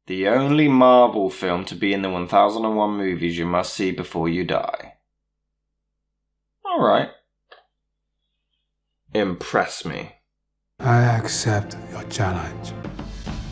The only Marvel film to be in the 1001 movies you must see before you die. Alright. Impress me. I accept your challenge.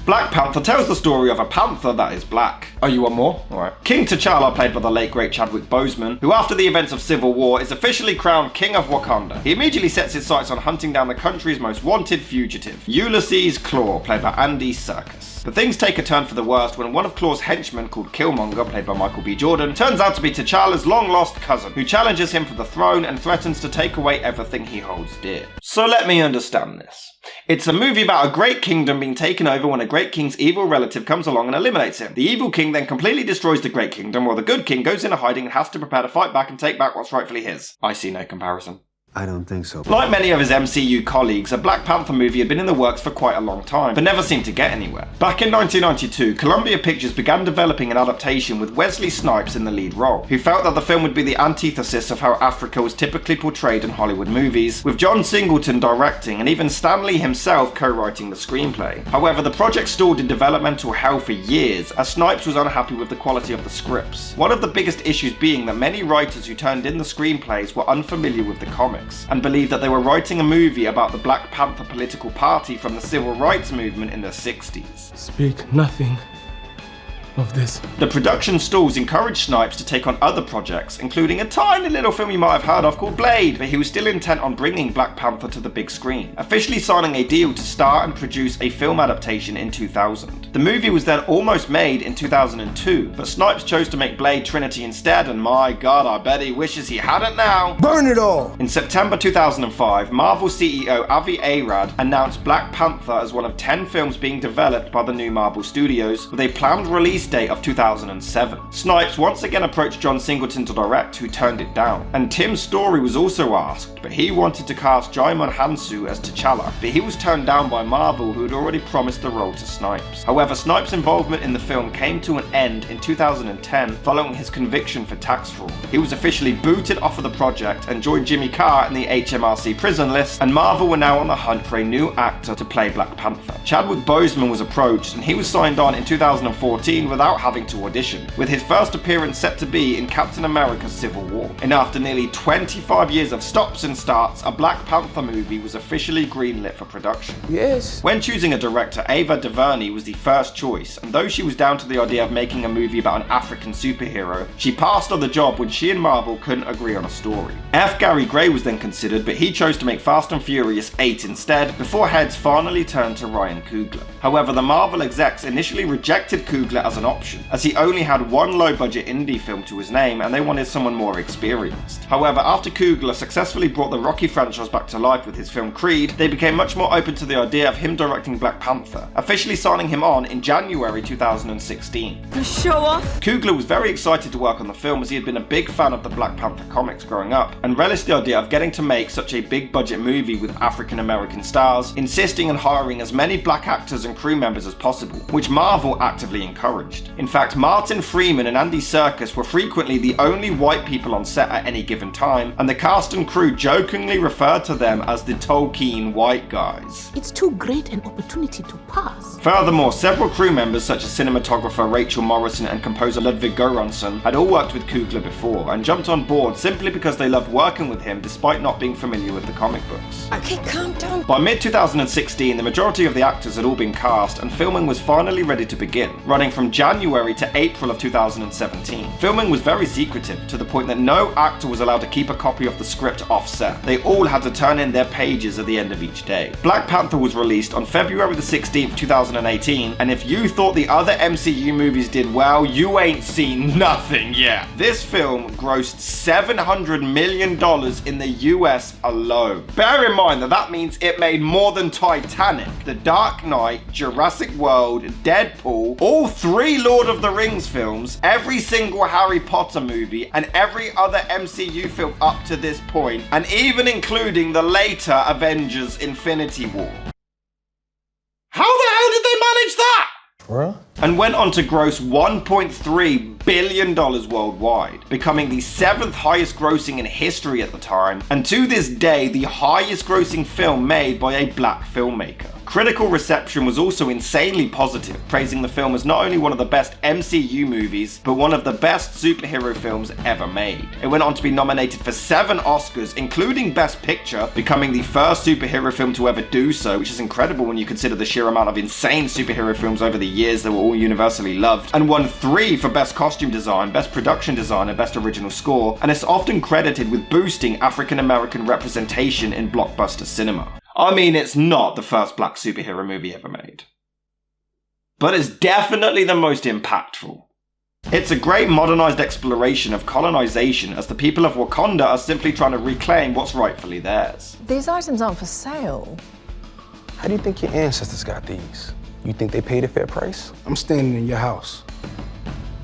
Black Panther tells the story of a panther that is black. Oh, you want more? Alright. King T'Challa, played by the late great Chadwick Boseman, who after the events of Civil War is officially crowned King of Wakanda. He immediately sets his sights on hunting down the country's most wanted fugitive, Ulysses Klaue, played by Andy Serkis. But things take a turn for the worst when one of Klaue's henchmen, called Killmonger, played by Michael B. Jordan, turns out to be T'Challa's long-lost cousin, who challenges him for the throne and threatens to take away everything he holds dear. So let me understand this. It's a movie about a great kingdom being taken over when a great king's evil relative comes along and eliminates him. The evil king then completely destroys the great kingdom, while the good king goes into hiding and has to prepare to fight back and take back what's rightfully his. I see no comparison. I don't think so. Like many of his MCU colleagues, a Black Panther movie had been in the works for quite a long time, but never seemed to get anywhere. Back in 1992, Columbia Pictures began developing an adaptation with Wesley Snipes in the lead role, who felt that the film would be the antithesis of how Africa was typically portrayed in Hollywood movies, with John Singleton directing and even Stan Lee himself co-writing the screenplay. However, the project stalled in developmental hell for years, as Snipes was unhappy with the quality of the scripts. One of the biggest issues being that many writers who turned in the screenplays were unfamiliar with the comics, and believed that they were writing a movie about the Black Panther political party from the civil rights movement in the 60s. Speak nothing of this. The production stalls encouraged Snipes to take on other projects, including a tiny little film you might have heard of called Blade, but he was still intent on bringing Black Panther to the big screen, officially signing a deal to star and produce a film adaptation in 2000. The movie was then almost made in 2002, but Snipes chose to make Blade Trinity instead, and my god, I bet he wishes he hadn't now. Burn it all! In September 2005, Marvel CEO Avi Arad announced Black Panther as one of 10 films being developed by the new Marvel Studios, with a planned release date of 2007. Snipes once again approached John Singleton to direct, who turned it down. And Tim Story was also asked, but he wanted to cast Djimon Hounsou as T'Challa, but he was turned down by Marvel, who had already promised the role to Snipes. However, Snipes' involvement in the film came to an end in 2010 following his conviction for tax fraud. He was officially booted off of the project and joined Jimmy Carr in the HMRC prison list, and Marvel were now on the hunt for a new actor to play Black Panther. Chadwick Boseman was approached, and he was signed on in 2014 without having to audition, with his first appearance set to be in Captain America: Civil War. And after nearly 25 years of stops and starts, a Black Panther movie was officially greenlit for production. Yes. When choosing a director, Ava DuVernay was the first choice, and though she was down to the idea of making a movie about an African superhero, she passed on the job when she and Marvel couldn't agree on a story. F. Gary Gray was then considered, but he chose to make Fast and Furious 8 instead, before heads finally turned to Ryan Coogler. However, the Marvel execs initially rejected Coogler as an option, as he only had one low-budget indie film to his name and they wanted someone more experienced. However, after Coogler successfully brought the Rocky franchise back to life with his film Creed, they became much more open to the idea of him directing Black Panther, officially signing him on in January 2016. Show off! Coogler was very excited to work on the film, as he had been a big fan of the Black Panther comics growing up, and relished the idea of getting to make such a big budget movie with African American stars, insisting on hiring as many black actors and crew members as possible, which Marvel actively encouraged. In fact, Martin Freeman and Andy Serkis were frequently the only white people on set at any given time, and the cast and crew jokingly referred to them as the Tolkien white guys. It's too great an opportunity to pass. Furthermore, several crew members such as cinematographer Rachel Morrison and composer Ludwig Göransson had all worked with Coogler before, and jumped on board simply because they loved working with him despite not being familiar with the comic books. Okay, calm down. By mid-2016, the majority of the actors had all been cast, and filming was finally ready to begin, running from January to April of 2017. Filming was very secretive, to the point that no actor was allowed to keep a copy of the script off-set. They all had to turn in their pages at the end of each day. Black Panther was released on February the 16th, 2018, and if you thought the other MCU movies did well, you ain't seen nothing yet. This film grossed $700 million in the US alone. Bear in mind that means it made more than Titanic, The Dark Knight, Jurassic World, Deadpool, all 3 Lord of the Rings films, every single Harry Potter movie, and every other MCU film up to this point, and even including the later Avengers Infinity War. How the hell did they manage that? Well? And went on to gross $1.3 billion worldwide, becoming the 7th highest grossing in history at the time, and to this day the highest grossing film made by a black filmmaker. Critical reception was also insanely positive, praising the film as not only one of the best MCU movies, but one of the best superhero films ever made. It went on to be nominated for 7 Oscars, including Best Picture, becoming the first superhero film to ever do so, which is incredible when you consider the sheer amount of insane superhero films over the years that were all universally loved, and won 3 for Best Costume Design, Best Production Design, and Best Original Score, and it's often credited with boosting African American representation in blockbuster cinema. I mean, it's not the first black superhero movie ever made, but it's definitely the most impactful. It's a great modernized exploration of colonization as the people of Wakanda are simply trying to reclaim what's rightfully theirs. These items aren't for sale. How do you think your ancestors got these? You think they paid a fair price? I'm standing in your house,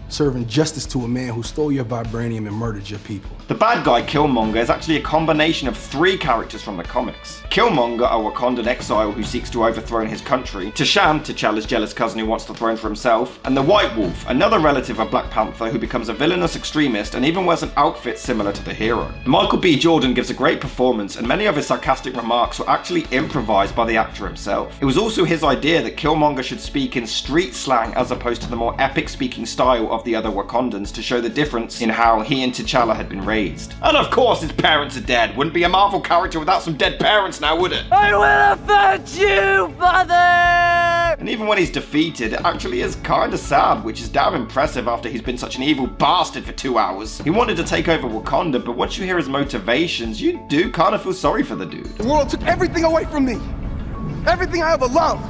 serving justice to a man who stole your vibranium and murdered your people. The bad guy, Killmonger, is actually a combination of 3 characters from the comics. Killmonger, a Wakandan exile who seeks to overthrow his country, T'Challa, T'Challa's jealous cousin who wants the throne for himself, and the White Wolf, another relative of Black Panther who becomes a villainous extremist and even wears an outfit similar to the hero. Michael B. Jordan gives a great performance, and many of his sarcastic remarks were actually improvised by the actor himself. It was also his idea that Killmonger should speak in street slang as opposed to the more epic speaking style of the other Wakandans to show the difference in how he and T'Challa had been raised. And of course his parents are dead. Wouldn't be a Marvel character without some dead parents now, would it? I will avenge you, mother! And even when he's defeated, it actually is kinda sad, which is damn impressive after he's been such an evil bastard for 2 hours. He wanted to take over Wakanda, but once you hear his motivations, you do kinda feel sorry for the dude. The world took everything away from me. Everything I ever loved.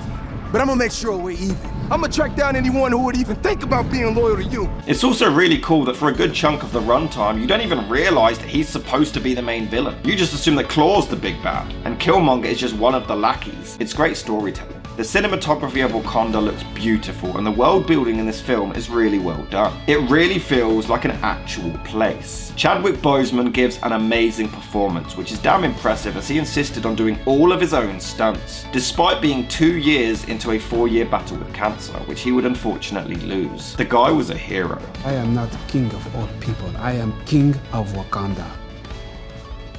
But I'm gonna make sure we're even. I'm gonna track down anyone who would even think about being loyal to you. It's also really cool that for a good chunk of the runtime, you don't even realize that he's supposed to be the main villain. You just assume that Claw's the big bad, and Killmonger is just one of the lackeys. It's great storytelling. The cinematography of Wakanda looks beautiful, and the world building in this film is really well done. It really feels like an actual place. Chadwick Boseman gives an amazing performance, which is damn impressive as he insisted on doing all of his own stunts, despite being 2 years into a 4-year battle with cancer, which he would unfortunately lose. The guy was a hero. I am not king of all people. I am king of Wakanda.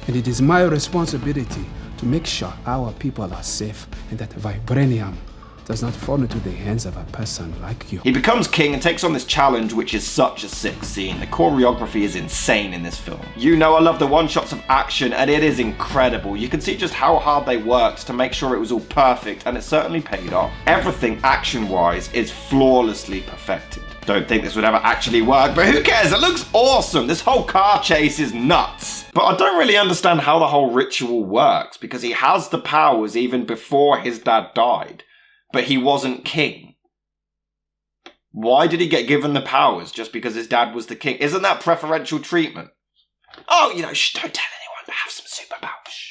And it is my responsibility to make sure our people are safe and that vibranium does not fall into the hands of a person like you. He becomes king and takes on this challenge, which is such a sick scene. The choreography is insane in this film. You know I love the one-shots of action, and it is incredible. You can see just how hard they worked to make sure it was all perfect, and it certainly paid off. Everything action-wise is flawlessly perfected. Don't think this would ever actually work, but who cares? It looks awesome. This whole car chase is nuts. But I don't really understand how the whole ritual works, because he has the powers even before his dad died, but he wasn't king. Why did he get given the powers just because his dad was the king? Isn't that preferential treatment? Oh, don't tell anyone, but have some superpowers.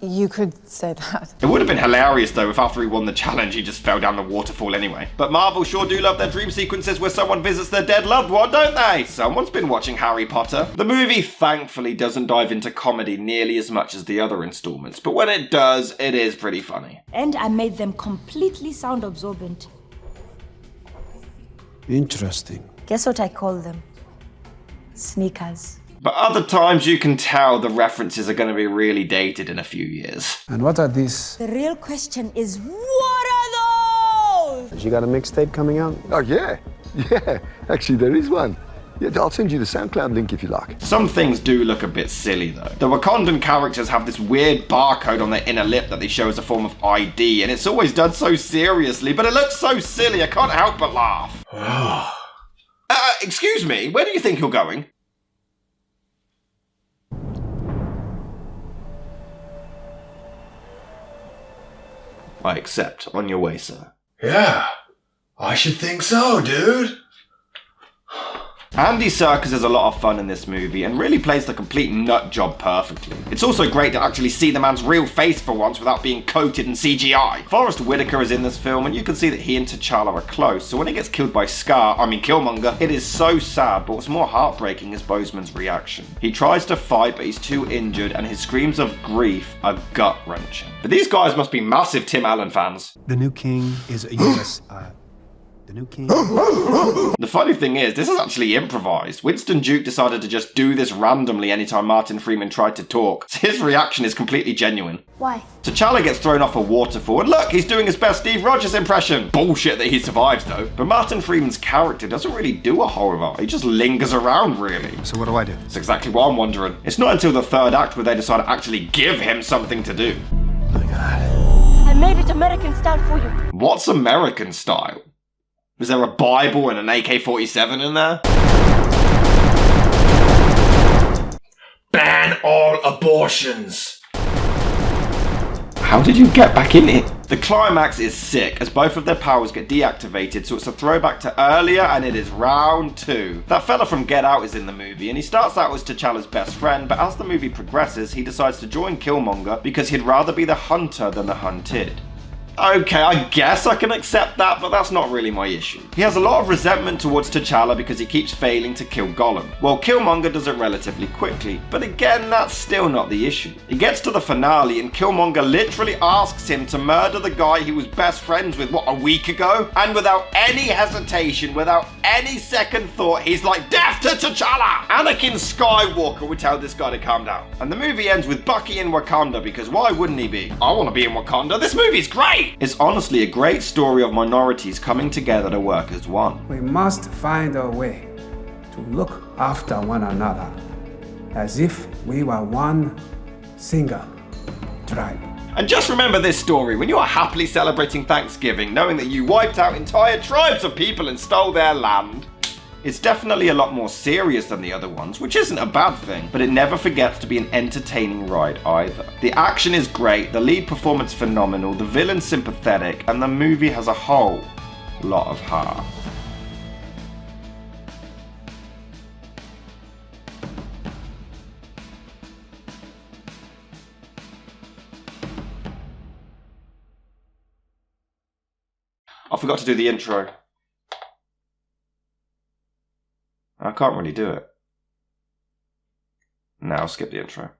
You could say that. It would have been hilarious though if after he won the challenge he just fell down the waterfall anyway. But Marvel sure do love their dream sequences where someone visits their dead loved one, don't they? Someone's been watching Harry Potter. The movie thankfully doesn't dive into comedy nearly as much as the other installments, but when it does, it is pretty funny. And I made them completely sound absorbent. Interesting. Guess what I call them? Sneakers. But other times you can tell the references are going to be really dated in a few years. And what are these? The real question is, what are those? You got a mixtape coming out? Oh, yeah. Yeah, actually, there is one. Yeah, I'll send you the SoundCloud link if you like. Some things do look a bit silly though. The Wakandan characters have this weird barcode on their inner lip that they show as a form of ID, and it's always done so seriously, but it looks so silly I can't help but laugh. Excuse me, where do you think you're going? I accept. On your way, sir. Yeah, I should think so, dude. Andy Serkis is a lot of fun in this movie and really plays the complete nut job perfectly. It's also great to actually see the man's real face for once without being coated in CGI. Forrest Whitaker is in this film and you can see that he and T'Challa are close, so when he gets killed by Killmonger, it is so sad, but what's more heartbreaking is Boseman's reaction. He tries to fight, but he's too injured and his screams of grief are gut-wrenching. But these guys must be massive Tim Allen fans. The new king is a U.S. The new king. The funny thing is, this is actually improvised. Winston Duke decided to just do this randomly anytime Martin Freeman tried to talk, so his reaction is completely genuine. Why? T'Challa gets thrown off a waterfall, and look, he's doing his best Steve Rogers impression. Bullshit that he survives though. But Martin Freeman's character doesn't really do a whole lot. He just lingers around, really. So what do I do? That's exactly what I'm wondering. It's not until the third act where they decide to actually give him something to do. Oh my God. I made it American style for you. What's American style? Is there a Bible and an AK-47 in there? Ban all abortions. How did you get back in it? The climax is sick as both of their powers get deactivated, so it's a throwback to earlier, and it is round 2. That fella from Get Out is in the movie, and he starts out as T'Challa's best friend, but as the movie progresses, he decides to join Killmonger because he'd rather be the hunter than the hunted. Okay, I guess I can accept that, but that's not really my issue. He has a lot of resentment towards T'Challa because he keeps failing to kill Gollum. Well, Killmonger does it relatively quickly, but again, that's still not the issue. He gets to the finale and Killmonger literally asks him to murder the guy he was best friends with, what, a week ago? And without any hesitation, without any second thought, he's like, death to T'Challa! Anakin Skywalker would tell this guy to calm down. And the movie ends with Bucky in Wakanda because why wouldn't he be? I want to be in Wakanda, this movie's great! It's honestly a great story of minorities coming together to work as one. We must find a way to look after one another as if we were one single tribe. And just remember this story when you are happily celebrating Thanksgiving, knowing that you wiped out entire tribes of people and stole their land. It's definitely a lot more serious than the other ones, which isn't a bad thing, but it never forgets to be an entertaining ride either. The action is great, the lead performance phenomenal, the villain sympathetic, and the movie has a whole lot of heart. I forgot to do the intro. I can't really do it. Now I'll skip the intro.